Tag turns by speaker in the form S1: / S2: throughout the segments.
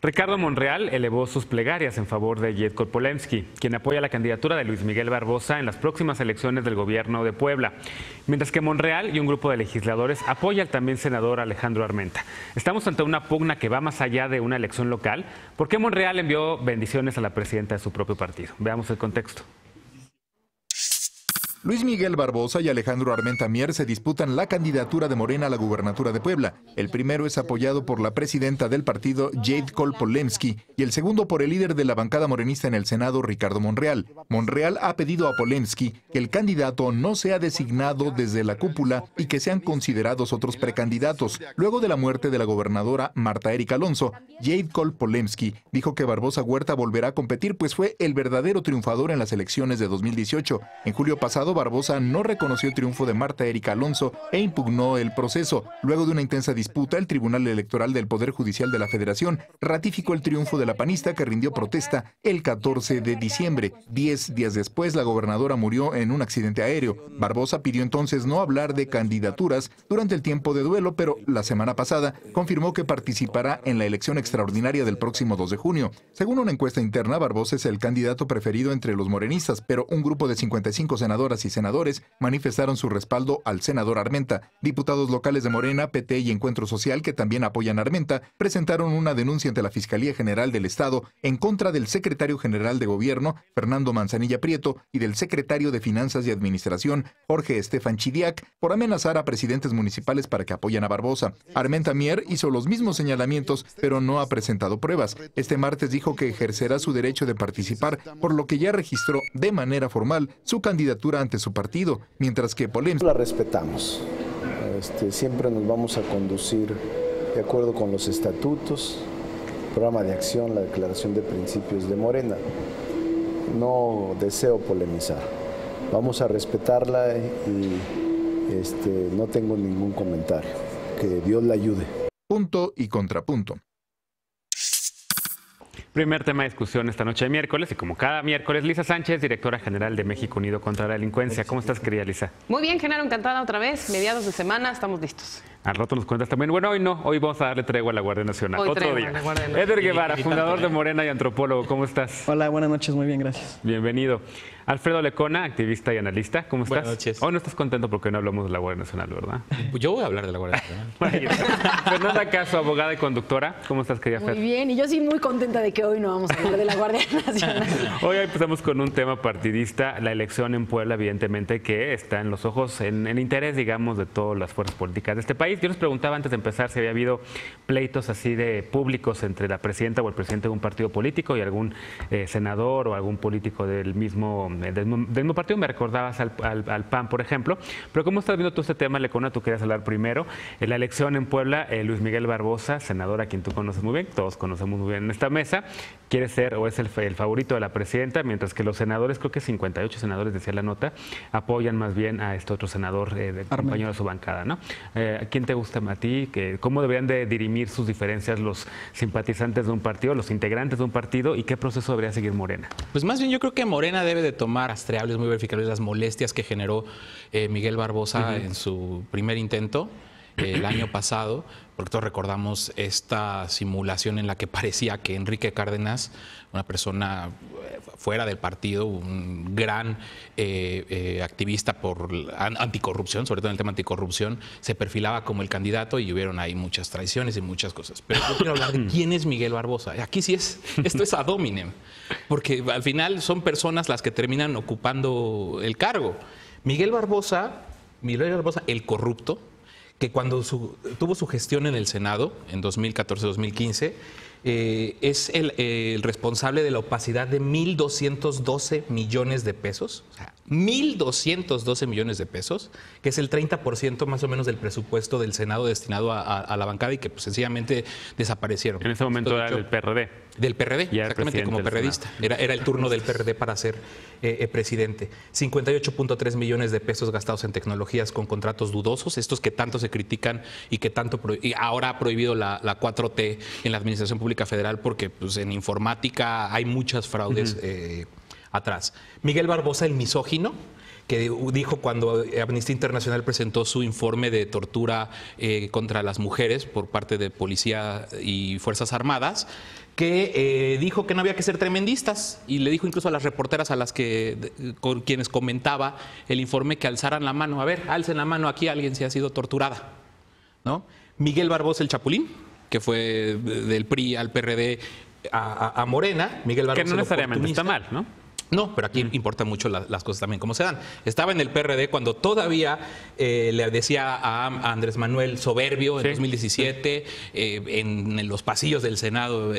S1: Ricardo Monreal elevó sus plegarias en favor de Jade Kolpolemsky, quien apoya la candidatura de Luis Miguel Barbosa en las próximas elecciones del gobierno de Puebla, mientras que Monreal y un grupo de legisladores apoya al también senador Alejandro Armenta. Estamos ante una pugna que va más allá de una elección local. ¿Por qué Monreal envió bendiciones a la presidenta de su propio partido? Veamos el contexto.
S2: Luis Miguel Barbosa y Alejandro Armenta Mier se disputan la candidatura de Morena a la gubernatura de Puebla. El primero es apoyado por la presidenta del partido, Jade Kolpolemsky, y el segundo por el líder de la bancada morenista en el Senado, Ricardo Monreal. Monreal ha pedido a Polemsky que el candidato no sea designado desde la cúpula y que sean considerados otros precandidatos. Luego de la muerte de la gobernadora Marta Erika Alonso, Jade Kolpolemsky dijo que Barbosa Huerta volverá a competir, pues fue el verdadero triunfador en las elecciones de 2018. En julio pasado, Barbosa no reconoció el triunfo de Marta Erika Alonso e impugnó el proceso. Luego de una intensa disputa, el Tribunal Electoral del Poder Judicial de la Federación ratificó el triunfo de la panista, que rindió protesta el 14 de diciembre. 10 días después, la gobernadora murió en un accidente aéreo. Barbosa pidió entonces no hablar de candidaturas durante el tiempo de duelo, pero la semana pasada confirmó que participará en la elección extraordinaria del próximo 2 de junio. Según una encuesta interna, Barbosa es el candidato preferido entre los morenistas, pero un grupo de 55 senadoras y senadores manifestaron su respaldo al senador Armenta. Diputados locales de Morena, PT y Encuentro Social, que también apoyan a Armenta, presentaron una denuncia ante la Fiscalía General del Estado en contra del secretario general de Gobierno, Fernando Manzanilla Prieto, y del secretario de Finanzas y Administración, Jorge Estefan Chidiac, por amenazar a presidentes municipales para que apoyen a Barbosa. Armenta Mier hizo los mismos señalamientos, pero no ha presentado pruebas. Este martes dijo que ejercerá su derecho de participar, por lo que ya registró de manera formal su candidatura ante su partido, mientras que Polemsky
S3: la respetamos. Siempre nos vamos a conducir de acuerdo con los estatutos, programa de acción, la declaración de principios de Morena. No deseo polemizar. Vamos a respetarla y no tengo ningún comentario. Que Dios la ayude.
S2: Punto y contrapunto.
S1: Primer tema de discusión esta noche de miércoles, y como cada miércoles, Lisa Sánchez, directora general de México Unido contra la Delincuencia. ¿Cómo estás, querida Lisa?
S4: Muy bien, Genaro, encantada otra vez. Mediados de semana, estamos listos.
S1: Al rato nos cuentas también. Bueno, hoy no, hoy vamos a darle tregua a la Guardia Nacional.
S4: Hoy
S1: Otro día. Eder Guevara, fundador de Morena y antropólogo. ¿Cómo estás?
S5: Hola, buenas noches, muy bien, gracias.
S1: Bienvenido. Alfredo Lecona, activista y analista. ¿Cómo estás?
S6: Buenas noches.
S1: Hoy no estás contento porque no hablamos de la Guardia Nacional, ¿verdad?
S6: Yo voy a hablar de la Guardia Nacional.
S1: Fernanda Caso, abogada y conductora. ¿Cómo estás, querida Fer?
S7: Muy bien, y yo sí muy contenta de que hoy no vamos a hablar de la Guardia Nacional.
S1: Hoy empezamos con un tema partidista, la elección en Puebla, evidentemente, que está en los ojos, en el interés, digamos, de todas las fuerzas políticas de este país. Yo les preguntaba antes de empezar si había habido pleitos así de públicos entre la presidenta o el presidente de un partido político y algún senador o algún político del mismo partido. Me recordabas al PAN, por ejemplo. Pero ¿cómo estás viendo tú este tema, Lecona? Tú querías hablar primero. La elección en Puebla, Luis Miguel Barbosa, senador a quien tú conoces muy bien, todos conocemos muy bien en esta mesa, quiere ser o es el favorito de la presidenta, mientras que los senadores, creo que 58 senadores, decía la nota, apoyan más bien a este otro senador, compañero de su bancada, ¿no? ¿Quién te gusta a ti? ¿Cómo deberían de dirimir sus diferencias los simpatizantes de un partido, los integrantes de un partido, y qué proceso debería seguir Morena?
S6: Pues más bien yo creo que Morena debe de tomar rastreables, muy verificables, las molestias que generó Miguel Barbosa en su primer intento el año pasado, porque todos recordamos esta simulación en la que parecía que Enrique Cárdenas, una persona fuera del partido, un gran activista por anticorrupción, sobre todo en el tema anticorrupción, se perfilaba como el candidato y hubieron ahí muchas traiciones y muchas cosas. Pero yo quiero hablar de quién es Miguel Barbosa. Aquí sí esto es ad hominem, porque al final son personas las que terminan ocupando el cargo. Miguel Barbosa, el corrupto, que cuando tuvo su gestión en el Senado, en 2014-2015, es el responsable de la opacidad de 1.212 millones de pesos. O sea, 1.212 millones de pesos, que es el 30% más o menos del presupuesto del Senado destinado a la bancada y que pues, sencillamente desaparecieron.
S1: En ese momento era el PRD.
S6: Del PRD, exactamente, como perredista. Era el turno del PRD para ser presidente. 58.3 millones de pesos gastados en tecnologías con contratos dudosos, estos que tanto se critican y que y ahora ha prohibido la 4T en la Administración Pública Federal porque pues, en informática hay muchas fraudes atrás. Miguel Barbosa, el misógino, que dijo cuando Amnistía Internacional presentó su informe de tortura contra las mujeres por parte de policía y Fuerzas Armadas, que dijo que no había que ser tremendistas y le dijo incluso a las reporteras con quienes comentaba el informe que alzaran la mano. A ver, alcen la mano aquí alguien si ha sido torturada, ¿no? Miguel Barbosa el Chapulín, que fue del PRI al PRD a Morena. Miguel Barbosa,
S1: que no necesariamente está mal, ¿no?
S6: No, pero aquí importan mucho las cosas también cómo se dan. Estaba en el PRD cuando todavía le decía a Andrés Manuel soberbio en 2017, en los pasillos del Senado,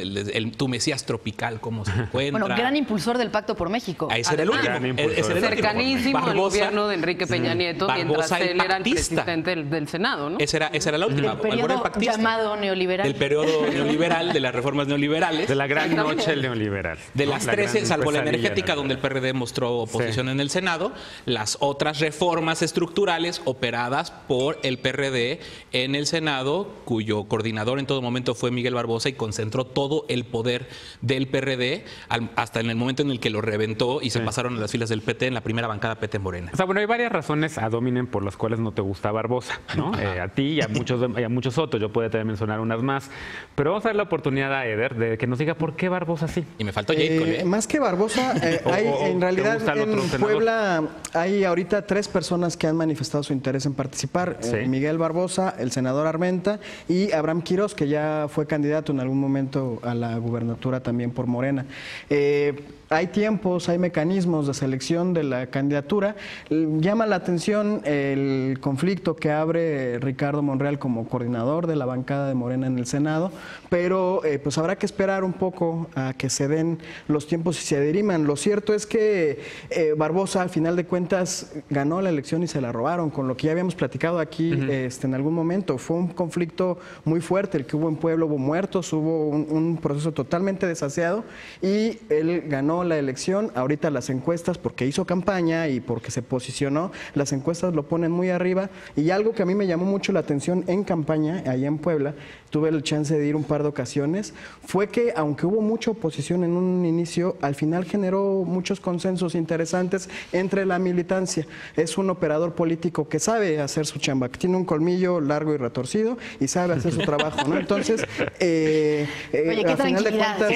S6: tu Mesías tropical, ¿cómo se encuentra?
S7: Bueno, gran impulsor del Pacto por México.
S6: Ese era el último.
S4: Cercanísimo al gobierno de Enrique Peña Nieto, mientras
S6: Barbosa,
S4: él era el presidente del Senado, ¿no?
S6: Esa era la última.
S7: El periodo llamado neoliberal.
S6: El periodo neoliberal, de las reformas neoliberales.
S1: De la gran noche neoliberal.
S6: De las 13, salvo la energética, donde el
S1: neoliberal.
S6: PRD mostró oposición en el Senado, las otras reformas estructurales operadas por el PRD en el Senado, cuyo coordinador en todo momento fue Miguel Barbosa y concentró todo el poder del PRD hasta en el momento en el que lo reventó y se pasaron a las filas del PT en la primera bancada PT Morena.
S1: O sea, bueno, hay varias razones ad hominem por las cuales no te gusta Barbosa, ¿no? A ti y a muchos otros. Yo podría también mencionar unas más. Pero vamos a dar la oportunidad a Eder de que nos diga por qué Barbosa sí.
S6: Y me faltó Jade Cole.
S5: Más que Barbosa, en realidad en Puebla hay ahorita 3 personas que han manifestado su interés en participar. Miguel Barbosa, el senador Armenta y Abraham Quirós, que ya fue candidato en algún momento a la gubernatura también por Morena. Hay tiempos, hay mecanismos de selección de la candidatura. Llama la atención el conflicto que abre Ricardo Monreal como coordinador de la bancada de Morena en el Senado, pero pues habrá que esperar un poco a que se den los tiempos y se diriman. Lo cierto es que Barbosa, al final de cuentas, ganó la elección y se la robaron, con lo que ya habíamos platicado aquí en algún momento. Fue un conflicto muy fuerte el que hubo en Puebla, hubo muertos, hubo un proceso totalmente desaseado y él ganó la elección. Ahorita las encuestas, porque hizo campaña y porque se posicionó, las encuestas lo ponen muy arriba. Y algo que a mí me llamó mucho la atención en campaña, allá en Puebla, tuve la chance de ir un par de ocasiones, fue que aunque hubo mucha oposición en un inicio, al final generó muchos consensos interesantes entre la militancia. Es un operador político que sabe hacer su chamba, que tiene un colmillo largo y retorcido y sabe hacer su trabajo, ¿no? Entonces,
S7: Oye, qué
S5: a final de cuentas,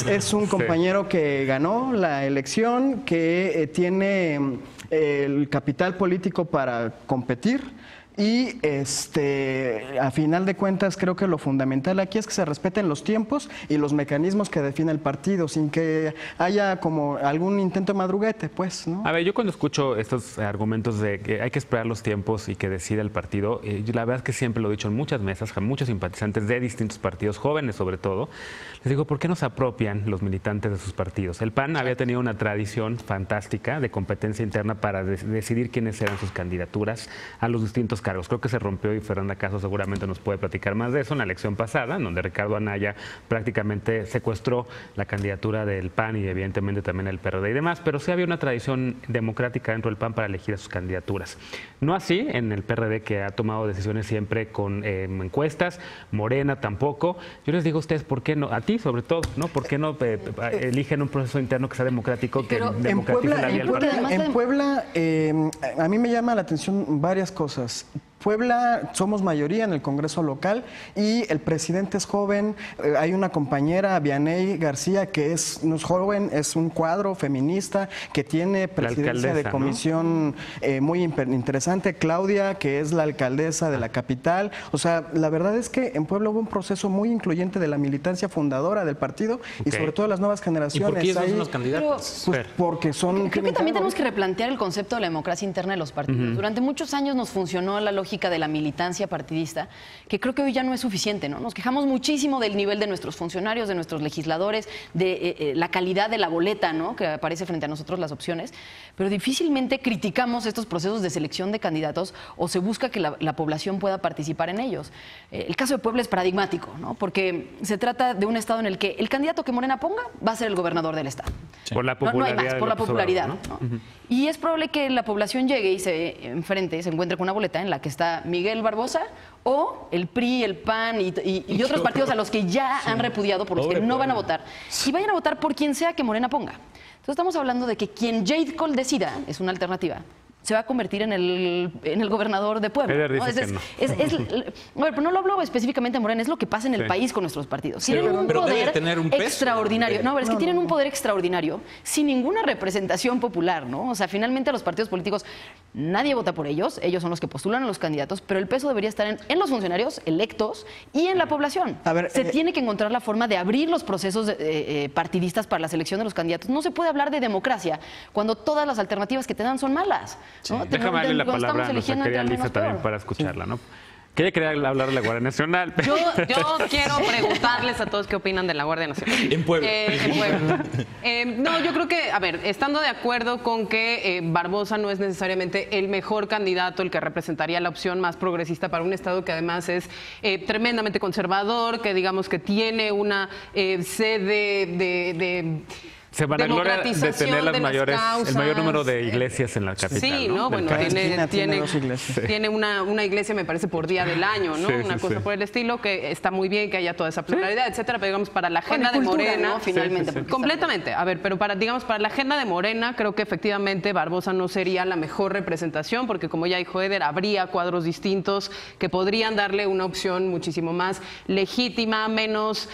S5: es un compañero que ganó la elección, que tiene el capital político para competir. Y a final de cuentas creo que lo fundamental aquí es que se respeten los tiempos y los mecanismos que define el partido, sin que haya como algún intento de madruguete, pues, ¿no?
S1: A ver, yo cuando escucho estos argumentos de que hay que esperar los tiempos y que decida el partido, la verdad es que siempre lo he dicho en muchas mesas, a muchos simpatizantes de distintos partidos, jóvenes sobre todo, les digo, ¿por qué no se apropian los militantes de sus partidos? El PAN había tenido una tradición fantástica de competencia interna para decidir quiénes eran sus candidaturas a los distintos cargos. Creo que se rompió y Fernanda Caso seguramente nos puede platicar más de eso en la elección pasada, donde Ricardo Anaya prácticamente secuestró la candidatura del PAN y evidentemente también el PRD y demás, pero sí había una tradición democrática dentro del PAN para elegir a sus candidaturas. No así en el PRD, que ha tomado decisiones siempre con encuestas, Morena tampoco. Yo les digo a ustedes, ¿por qué no? A ti sobre todo, ¿no? ¿Por qué no eligen un proceso interno que sea democrático, que democratice la vida del partido?
S5: En Puebla, a mí me llama la atención varias cosas. Puebla somos mayoría en el Congreso local y el presidente es joven. Hay una compañera, Vianey García, que no es joven, es un cuadro feminista que tiene presidencia de comisión, ¿no? Muy interesante. Claudia, que es la alcaldesa de la capital. O sea, la verdad es que en Puebla hubo un proceso muy incluyente de la militancia fundadora del partido y sobre todo las nuevas generaciones.
S6: ¿Y por qué esos son los candidatos?
S5: Pues porque son...
S7: Creo que también tenemos que replantear el concepto de la democracia interna de los partidos. Durante muchos años nos funcionó la lógica de la militancia partidista, que creo que hoy ya no es suficiente, ¿no? Nos quejamos muchísimo del nivel de nuestros funcionarios, de nuestros legisladores, de la calidad de la boleta, ¿no? Que aparece frente a nosotros las opciones, pero difícilmente criticamos estos procesos de selección de candidatos o se busca que la población pueda participar en ellos. El caso de Puebla es paradigmático, ¿no? Porque se trata de un estado en el que el candidato que Morena ponga va a ser el gobernador del estado.
S1: Sí. Por la popularidad.
S7: No hay más, por la popularidad, ¿no?
S1: Uh-huh.
S7: Y es probable que la población llegue y se encuentre con una boleta en la que está Miguel Barbosa o el PRI, el PAN y otros partidos a los que ya han repudiado, por los que no van a votar, y vayan a votar por quien sea que Morena ponga. Entonces estamos hablando de que quien Jade Cole decida, es una alternativa, se va a convertir en el gobernador de Puebla, ¿no? Bueno, pero no lo hablo específicamente de Morena, es lo que pasa en el país con nuestros partidos. Tienen un poder extraordinario. No, pero es que tienen un poder extraordinario sin ninguna representación popular, ¿no? O sea, finalmente los partidos políticos, nadie vota por ellos son los que postulan a los candidatos, pero el peso debería estar en los funcionarios electos y en la población. Se tiene que encontrar la forma de abrir los procesos partidistas para la selección de los candidatos. No se puede hablar de democracia cuando todas las alternativas que te dan son malas.
S1: Sí. ¿No? Déjame darle la palabra a nuestra querida Lisa también para escucharla, ¿no? Que ella quería hablar de la Guardia Nacional.
S4: Yo quiero preguntarles a todos qué opinan de la Guardia Nacional.
S6: En Puebla.
S4: No, yo creo que, a ver, estando de acuerdo con que Barbosa no es necesariamente el mejor candidato, el que representaría la opción más progresista para un Estado que además es tremendamente conservador, que digamos que tiene una sede de
S1: se van a gloria de tener el mayor número de iglesias en la capital.
S4: Sí, ¿no? Bueno, tiene una iglesia, me parece, por día del año, ¿no? Una cosa por el estilo, que está muy bien que haya toda esa pluralidad, etcétera, pero digamos, para la agenda de Morena,
S7: ¿no? Finalmente.
S4: Completamente. A ver, pero para la agenda de Morena, creo que efectivamente Barbosa no sería la mejor representación, porque como ya dijo Eder, habría cuadros distintos que podrían darle una opción muchísimo más legítima, menos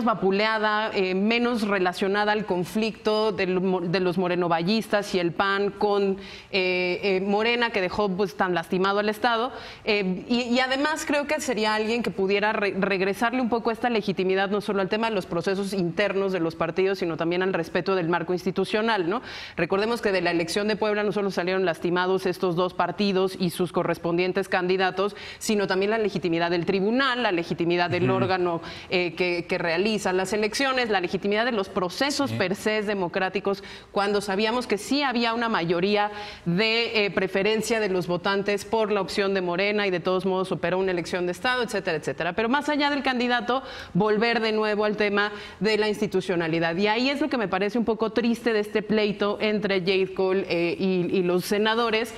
S4: vapuleada, menos relacionada al conflicto de los morenovallistas y el PAN con Morena, que dejó pues tan lastimado al Estado, y además creo que sería alguien que pudiera regresarle un poco esta legitimidad no solo al tema de los procesos internos de los partidos, sino también al respeto del marco institucional, ¿no? Recordemos que de la elección de Puebla no solo salieron lastimados estos dos partidos y sus correspondientes candidatos, sino también la legitimidad del tribunal, la legitimidad del órgano que realiza las elecciones, la legitimidad de los procesos per se democráticos, cuando sabíamos que sí había una mayoría de preferencia de los votantes por la opción de Morena y de todos modos operó una elección de Estado, etcétera, etcétera. Pero más allá del candidato, volver de nuevo al tema de la institucionalidad. Y ahí es lo que me parece un poco triste de este pleito entre Jade Cole y los senadores,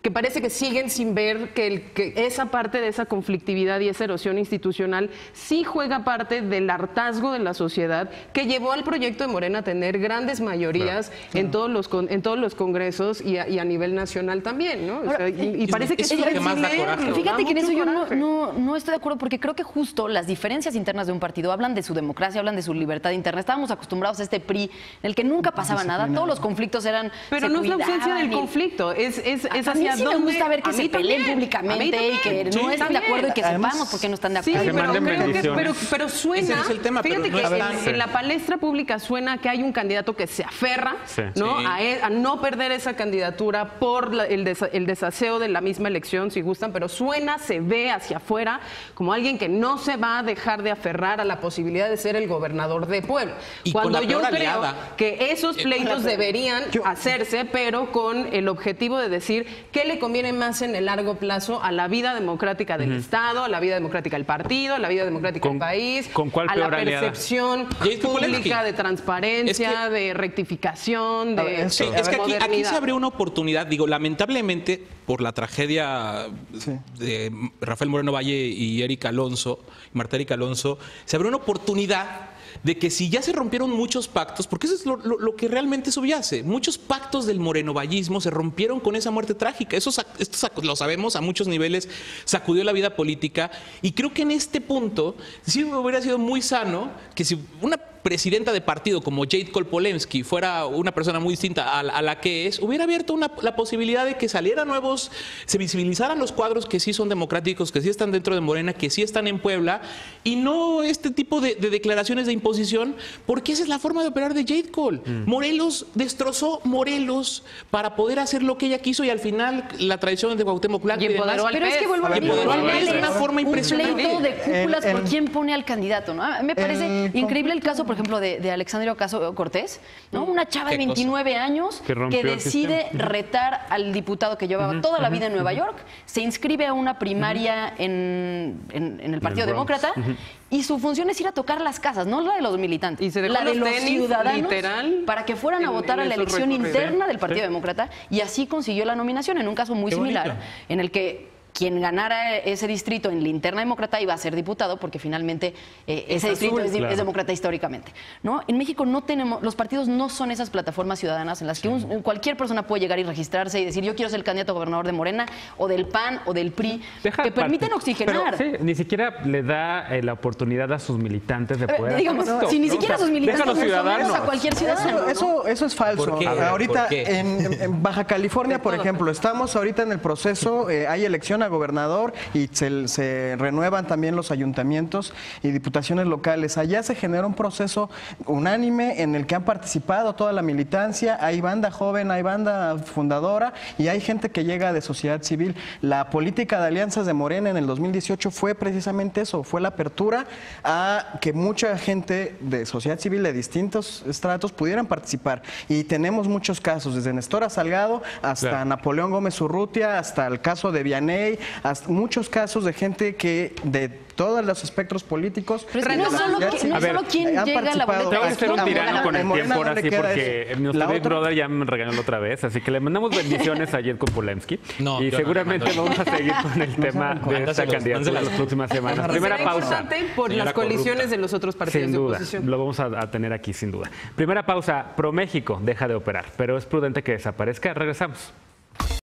S4: que parece que siguen sin ver que esa parte de esa conflictividad y esa erosión institucional sí juega parte del hartazgo de la sociedad que llevó al proyecto de Morena a tener grandes mayorías en todos los congresos y a nivel nacional también, ¿no? O sea, y parece que es
S7: lo que más da coraje. Fíjate que en eso yo no estoy de acuerdo, porque creo que justo las diferencias internas de un partido hablan de su democracia, hablan de su libertad interna. Estábamos acostumbrados a este PRI en el que nunca pasaba nada, todos los conflictos eran...
S4: Pero no es la ausencia del conflicto, es hacia
S7: sí me gusta ver que se peleen públicamente y que no estén de acuerdo y que sepamos por qué no están de acuerdo.
S4: Sí, pero suena,
S6: es el tema,
S4: fíjate que en la palestra pública suena que hay un candidato que se aferra, ¿no? A no perder esa candidatura por el desaseo de la misma elección, si gustan, pero se ve hacia afuera como alguien que no se va a dejar de aferrar a la posibilidad de ser el gobernador de Puebla. Cuando yo creo que esos pleitos deberían hacerse, pero con el objetivo de decir qué le conviene más en el largo plazo a la vida democrática del Estado, a la vida democrática del partido, a la vida democrática del país,
S1: a
S4: la percepción pública de transparencia, de rectificación, de
S6: es que aquí se abrió una oportunidad, digo, lamentablemente por la tragedia de Rafael Moreno Valle y Marta Erika Alonso, se abrió una oportunidad de que si ya se rompieron muchos pactos, porque eso es lo que realmente subyace, muchos pactos del morenovallismo se rompieron con esa muerte trágica. Esto lo sabemos, a muchos niveles sacudió la vida política, y creo que en este punto sí hubiera sido muy sano que si una presidenta de partido como Jade Cole Polensky fuera una persona muy distinta a la que es, hubiera abierto la posibilidad de que salieran nuevos, se visibilizaran los cuadros que sí son democráticos, que sí están dentro de Morena, que sí están en Puebla, y no este tipo de declaraciones de imposición, porque esa es la forma de operar de Jade Cole. Morelos destrozó Morelos para poder hacer lo que ella quiso, y al final la tradición de Cuauhtémoc Blanco y demás,
S7: pero es que vuelvo a decir,
S6: de una forma impresionante.
S7: Un pleito de cúpulas por quién pone al candidato, ¿no? Me parece increíble el caso, por ejemplo, de Alexandria Ocasio-Cortez, ¿no? Una chava de 29 años que decide retar al diputado que llevaba toda la vida en Nueva York, se inscribe a una primaria en el Partido Demócrata, y su función es ir a tocar las casas, no la de los militantes,
S4: y se dejó
S7: la de los ciudadanos,
S4: literal,
S7: para que fueran a votar a la elección interna del Partido Demócrata, y así consiguió la nominación, en un caso muy similar, en el que quien ganara ese distrito en linterna demócrata iba a ser diputado, porque finalmente ese distrito es demócrata históricamente, ¿no? En México no tenemos, los partidos no son esas plataformas ciudadanas en las que cualquier persona puede llegar y registrarse y decir yo quiero ser el candidato a gobernador de Morena o del PAN o del PRI, que permiten oxigenar.
S1: Pero, sí, ni siquiera le da la oportunidad a sus militantes de poder...
S7: Digamos, si ni siquiera a sus militantes,
S1: los ciudadanos.
S7: A cualquier ciudadano.
S5: Eso es falso. Ahorita en Baja California, por ejemplo, estamos ahorita en el proceso, hay elección a gobernador y se renuevan también los ayuntamientos y diputaciones locales. Allá se genera un proceso unánime en el que han participado toda la militancia, hay banda joven, hay banda fundadora y hay gente que llega de sociedad civil. La política de alianzas de Morena en el 2018 fue precisamente eso, fue la apertura a que mucha gente de sociedad civil de distintos estratos pudieran participar. Y tenemos muchos casos, desde Nestora Salgado hasta Napoleón Gómez Urrutia, hasta el caso de Vianey, hasta muchos casos de gente que de todos los espectros políticos.
S7: Pero es que no solo quien llega a la boleta.
S1: Te voy a hacer un tirano con el tiempo ahora sí, porque nuestro Big Brother ya me regañó la otra vez, así que le mandamos bendiciones a Jelko Polemski. Y seguramente vamos a seguir con el tema de esta candidatura en las próximas semanas. Primera pausa.
S4: Por las coaliciones de los otros partidos de oposición.
S1: Sin duda, lo vamos a tener aquí sin duda. Primera pausa. ProMéxico deja de operar, pero es prudente que desaparezca. Regresamos.